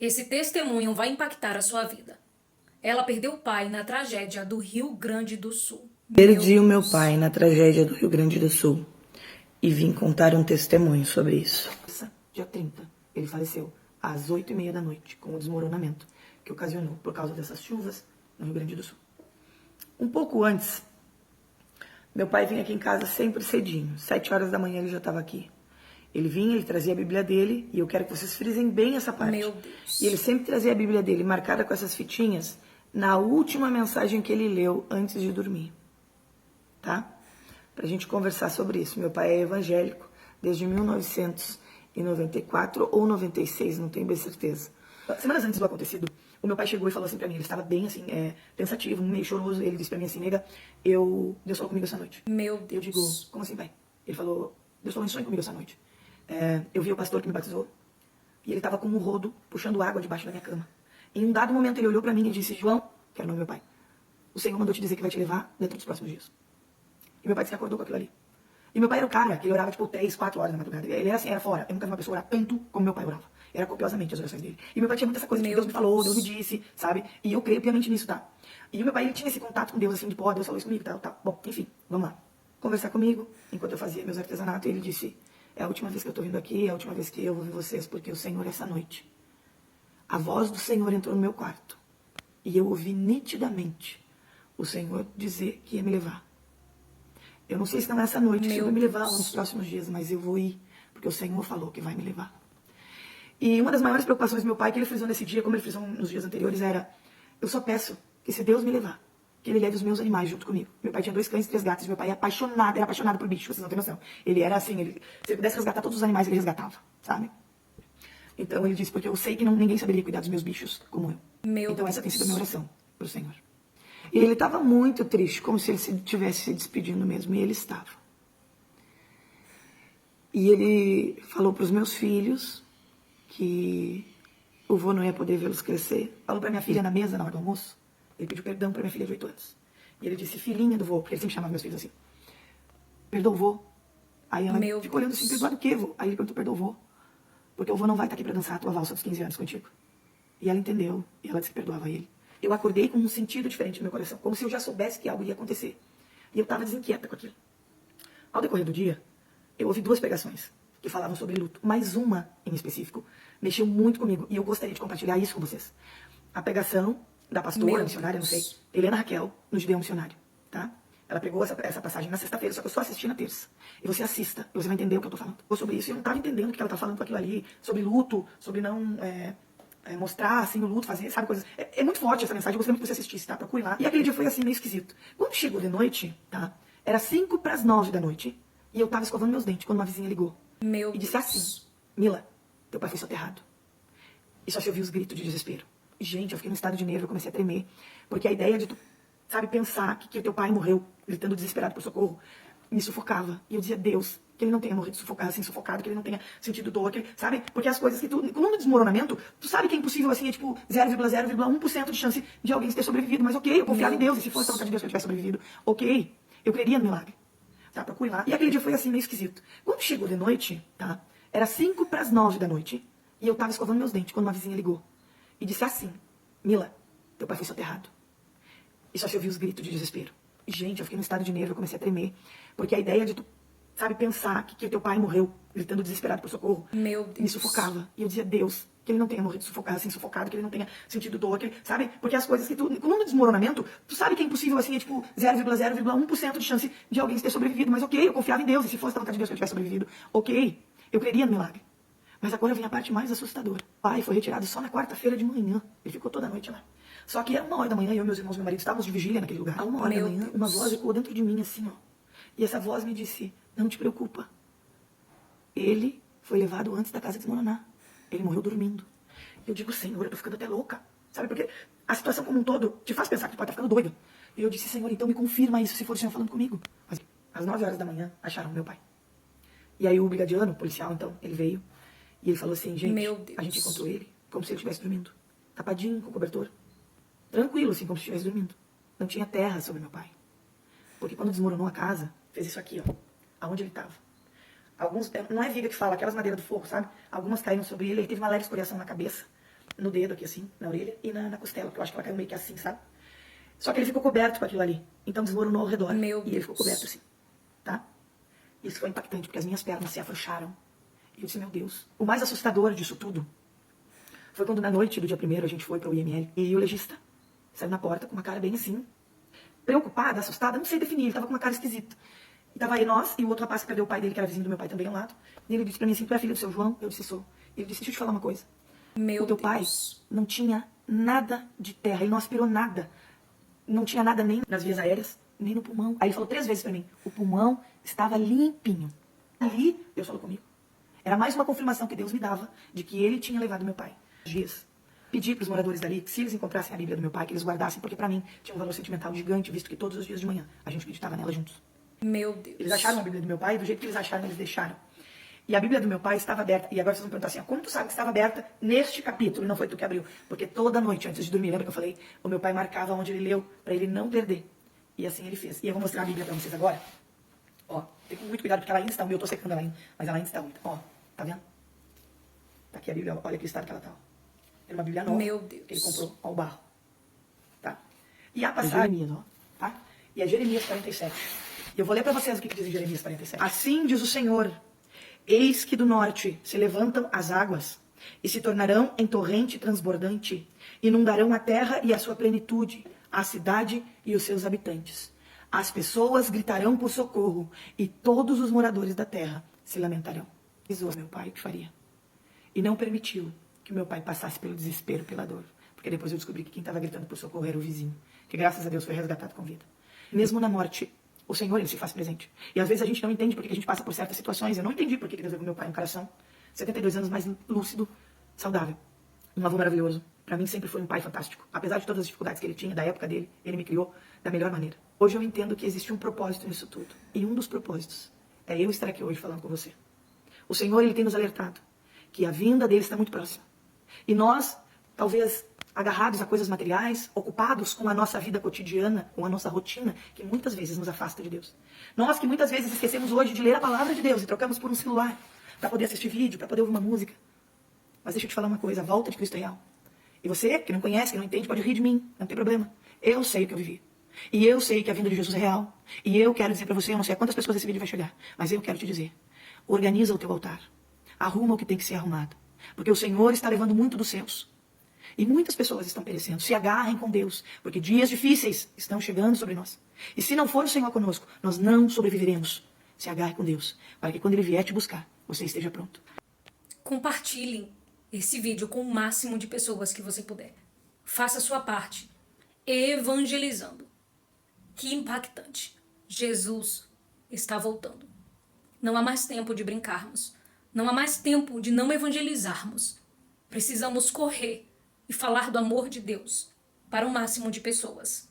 Esse testemunho vai impactar a sua vida. Ela perdeu o pai na tragédia do Rio Grande do Sul. Perdi o meu pai na tragédia do Rio Grande do Sul e vim contar um testemunho sobre isso. Dia 30, ele faleceu às 8h30 da noite, com o desmoronamento que ocasionou por causa dessas chuvas no Rio Grande do Sul. Um pouco antes, meu pai vinha aqui em casa sempre cedinho, 7 horas da manhã ele já estava aqui. Ele vinha, ele trazia a Bíblia dele, e eu quero que vocês frisem bem essa parte. Meu Deus. E ele sempre trazia a Bíblia dele marcada com essas fitinhas na última mensagem que ele leu antes de dormir. Tá? Pra gente conversar sobre isso. Meu pai é evangélico desde 1994 ou 96, não tenho bem certeza. Semanas antes do acontecido, o meu pai chegou e falou assim pra mim, ele estava bem assim, pensativo, meio choroso, ele disse pra mim assim, nega, Deus falou comigo essa noite. Meu Deus. Eu digo, como assim, pai? Ele falou, Deus falou em sonho comigo essa noite. Eu vi o pastor que me batizou e ele estava com um rodo puxando água debaixo da minha cama. Em um dado momento ele olhou pra mim e disse, João, que era o nome do meu pai, o Senhor mandou te dizer que vai te levar dentro dos próximos dias. E meu pai se acordou com aquilo ali. E meu pai era o cara que ele orava tipo 3, 4 horas da madrugada. Ele era assim, era fora. Eu nunca vi uma pessoa orar tanto como meu pai orava. Era copiosamente as orações dele. E meu pai tinha muita essa coisa que Deus me falou, Deus me disse, sabe? E eu creio piamente nisso, tá? E o meu pai, ele tinha esse contato com Deus, assim, de pô, Deus falou isso comigo, tal, tal. Bom, enfim, vamos lá. Conversar comigo, enquanto eu fazia meus artesanatos, e ele disse, é a última vez que eu tô vindo aqui, é a última vez que eu vou ver vocês, porque o Senhor, essa noite, a voz do Senhor entrou no meu quarto. E eu ouvi nitidamente o Senhor dizer que ia me levar. Eu não sei se não é essa noite, se vai me levar nos próximos dias, mas eu vou ir, porque o Senhor falou que vai me levar. E uma das maiores preocupações do meu pai, que ele frisou nesse dia, como ele frisou nos dias anteriores, era, eu só peço que se Deus me levar, que ele leve os meus animais junto comigo. Meu pai tinha 2 cães e 3 gatos, meu pai era apaixonado por bicho, vocês não têm noção. Ele era assim, se ele pudesse resgatar todos os animais, ele resgatava, sabe? Então ele disse, porque eu sei que ninguém saberia cuidar dos meus bichos como eu. Então essa tem sido a minha oração pro Senhor. E ele estava muito triste, como se ele estivesse se despedindo mesmo, e ele estava. E ele falou para os meus filhos que o vô não ia poder vê-los crescer. Falou para minha filha na mesa, na hora do almoço, ele pediu perdão para minha filha de 8 anos. E ele disse, filhinha do vô, porque ele sempre chamava meus filhos assim, perdoa o vô. Aí ela ficou olhando assim, perdoa do quê, vô? Aí ele perguntou, perdoa o vô, porque o vô não vai estar aqui para dançar a tua valsa dos 15 anos contigo. E ela entendeu, e ela disse que perdoava ele. Eu acordei com um sentido diferente no meu coração, como se eu já soubesse que algo ia acontecer. E eu estava desinquieta com aquilo. Ao decorrer do dia, eu ouvi 2 pregações que falavam sobre luto, mas uma, em específico, mexeu muito comigo. E eu gostaria de compartilhar isso com vocês. A pregação da pastora, missionária, não sei, Helena Raquel, no Gideão Missionário, tá? Ela pregou essa passagem na sexta-feira, só que eu só assisti na terça. E você assista, e você vai entender o que eu tô falando. Ou sobre isso, e eu não estava entendendo o que ela tá falando com aquilo ali, sobre luto, sobre não... mostrar, assim, o luto, fazer, sabe, coisas... É muito forte essa mensagem, eu gostaria muito que você assistisse, tá? Procure lá. E aquele dia foi, assim, meio esquisito. Quando chegou de noite, tá? Era 8:55 da noite, e eu tava escovando meus dentes, quando uma vizinha ligou. E disse assim, Mila, teu pai foi soterrado. E só se ouviu os gritos de desespero. E, gente, eu fiquei num estado de nervo, eu comecei a tremer, porque a ideia de tu, sabe, pensar que o teu pai morreu, gritando desesperado por socorro, me sufocava. E eu dizia, Deus, que ele não tenha morrido sufocado, assim, sufocado, que ele não tenha sentido dor, que, sabe? Porque as coisas que tu... No desmoronamento, tu sabe que é impossível, assim, é tipo 0,0,1% de chance de alguém ter sobrevivido. Mas ok, eu confiava em Deus, e se fosse a vontade de Deus que eu tivesse sobrevivido, ok, eu creria no milagre. Tá? Procure lá. E aquele dia foi, assim, meio esquisito. Quando chegou de noite, tá? Era 8:55 da noite, e eu tava escovando meus dentes, quando uma vizinha ligou. E disse assim, Mila, teu pai foi soterrado. E só se ouviu os gritos de desespero. E, gente, eu fiquei num estado de nervo, eu comecei a tremer, porque a ideia de tu, sabe, pensar que o teu pai morreu, gritando desesperado por socorro, me sufocava. E eu dizia, Deus, que ele não tenha morrido sufocado, assim, sufocado, que ele não tenha sentido dor, que, sabe? Porque as coisas que tu... No desmoronamento, tu sabe que é impossível, assim, é tipo 0,0,1% de chance de alguém ter sobrevivido. Mas ok, eu confiava em Deus, e se fosse a vontade de Deus que eu tivesse sobrevivido, ok, eu creria no milagre. Mas agora vem a parte mais assustadora. O pai foi retirado só na quarta-feira de manhã. Ele ficou toda a noite lá. Só que era 1h da manhã, eu, meus irmãos e meu marido estávamos de vigília naquele lugar. A 1h da manhã, uma voz ecoou dentro de mim, assim, ó. E essa voz me disse, não te preocupa. Ele foi levado antes da casa desmoronar. Ele morreu dormindo. Eu digo, Senhor, eu tô ficando até louca. Sabe, porque a situação como um todo te faz pensar que tu pode estar ficando doido. E eu disse, Senhor, então me confirma isso, se for o Senhor falando comigo. Mas às 9h da manhã, acharam meu pai. E aí o brigadiano, o policial, então, ele veio. E ele falou assim, gente, a gente encontrou ele como se ele estivesse dormindo. Tapadinho, com cobertor. Tranquilo, assim, como se estivesse dormindo. Não tinha terra sobre meu pai. Porque quando desmoronou a casa, fez isso aqui, ó. Aonde ele estava. Alguns, não é viga que fala, aquelas madeiras do forro, sabe? Algumas caíram sobre ele, ele teve uma leve escoriação na cabeça. no dedo aqui assim, na orelha e na costela, que eu acho que ela caiu meio que assim, sabe? Só que ele ficou coberto com aquilo ali. Então desmoronou ao redor. Meu E ele ficou Deus. coberto assim, tá? Isso foi impactante, porque as minhas pernas se afrouxaram. E eu disse, meu Deus. O mais assustador disso tudo foi quando na noite do dia 1º a gente foi para o IML e o legista saiu na porta com uma cara bem assim, preocupada, assustada, não sei definir, ele tava com uma cara esquisita. E tava aí nós e o outro rapaz que perdeu o pai dele, que era vizinho do meu pai também ao lado. E ele disse pra mim assim, tu é filha do seu João? Eu disse, sou. Ele disse, deixa eu te falar uma coisa. Meu O teu Deus. pai não tinha nada de terra, ele não aspirou nada. Não tinha nada nem nas vias aéreas, nem no pulmão. Aí ele falou 3 vezes pra mim, o pulmão estava limpinho. Ali, Deus falou comigo. Era mais uma confirmação que Deus me dava de que ele tinha levado meu pai. Dias. Pedi para os moradores dali que se eles encontrassem a Bíblia do meu pai, que eles guardassem, porque para mim tinha um valor sentimental gigante, visto que todos os dias de manhã a gente meditava nela juntos. Meu Deus. Eles acharam a Bíblia do meu pai, e do jeito que eles acharam, eles deixaram. E a Bíblia do meu pai estava aberta. E agora vocês vão perguntar assim, como tu sabe que estava aberta neste capítulo e não foi tu que abriu? Porque toda noite, antes de dormir, lembra que eu falei? O meu pai marcava onde ele leu, para ele não perder. E assim ele fez. E eu vou mostrar a Bíblia para vocês agora. Ó, tem muito cuidado, porque ela ainda está úmida. Eu tô secando ela ainda, mas ela ainda está úmida. Ó, tá vendo? Tá aqui a Bíblia, olha que estado que ela tá. Era uma Bíblia nova. Meu Deus. Que ele comprou ao barro. Tá? E a passagem, Jeremias, ó, tá? E é Jeremias 47. E eu vou ler para vocês o que diz em Jeremias 47. Assim diz o Senhor, eis que do norte se levantam as águas, e se tornarão em torrente transbordante, inundarão a terra e a sua plenitude, a cidade e os seus habitantes. As pessoas gritarão por socorro, e todos os moradores da terra se lamentarão. Avisou meu pai que faria. E não permitiu que meu pai passasse pelo desespero, pela dor. Porque depois eu descobri que quem estava gritando por socorro era o vizinho, que graças a Deus foi resgatado com vida. Mesmo na morte, o Senhor, ele se faz presente. E às vezes a gente não entende por que a gente passa por certas situações. Eu não entendi por que Deus levou meu pai no coração. 72 anos mais lúcido, saudável. Um avô maravilhoso. Para mim sempre foi um pai fantástico. Apesar de todas as dificuldades que ele tinha, da época dele, ele me criou da melhor maneira. Hoje eu entendo que existe um propósito nisso tudo. E um dos propósitos é eu estar aqui hoje falando com você. O Senhor, ele tem nos alertado que a vinda dele está muito próxima. E nós, talvez agarrados a coisas materiais, ocupados com a nossa vida cotidiana, com a nossa rotina, que muitas vezes nos afasta de Deus. Nós que muitas vezes esquecemos hoje de ler a palavra de Deus e trocamos por um celular para poder assistir vídeo, para poder ouvir uma música. Mas deixa eu te falar uma coisa, a volta de Cristo é real. E você, que não conhece, que não entende, pode rir de mim, não tem problema. Eu sei o que eu vivi. E eu sei que a vinda de Jesus é real. E eu quero dizer para você, eu não sei a quantas pessoas esse vídeo vai chegar, mas eu quero te dizer, organiza o teu altar. Arruma o que tem que ser arrumado. Porque o Senhor está levando muito dos seus. E muitas pessoas estão perecendo. Se agarrem com Deus, porque dias difíceis estão chegando sobre nós. E se não for o Senhor conosco, nós não sobreviveremos. Se agarre com Deus, para que quando Ele vier te buscar, você esteja pronto. Compartilhem esse vídeo com o máximo de pessoas que você puder. Faça a sua parte, evangelizando. Que impactante. Jesus está voltando. Não há mais tempo de brincarmos. Não há mais tempo de não evangelizarmos. Precisamos correr e falar do amor de Deus para o máximo de pessoas.